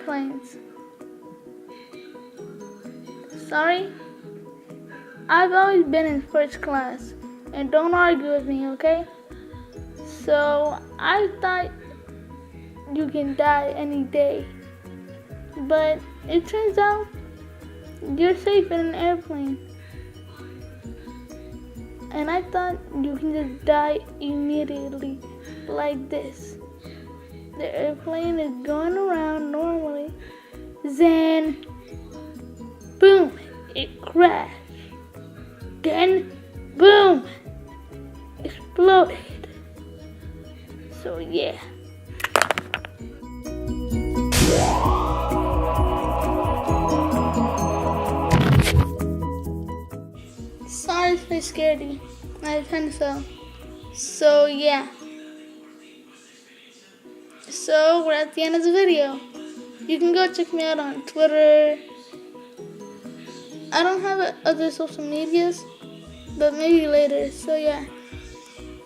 airplanes. Sorry? I've always been in first class, and don't argue with me, okay? So I thought you can die any day, but it turns out you're safe in an airplane. And I thought you can just die immediately, like this. The airplane is going around normally, then boom, it crashed. Then boom, exploded. So yeah. Sorry if I scared you. I kind of fell. So yeah. So we're at the end of the video. You can go check me out on Twitter. I don't have other social medias, but maybe later. So yeah.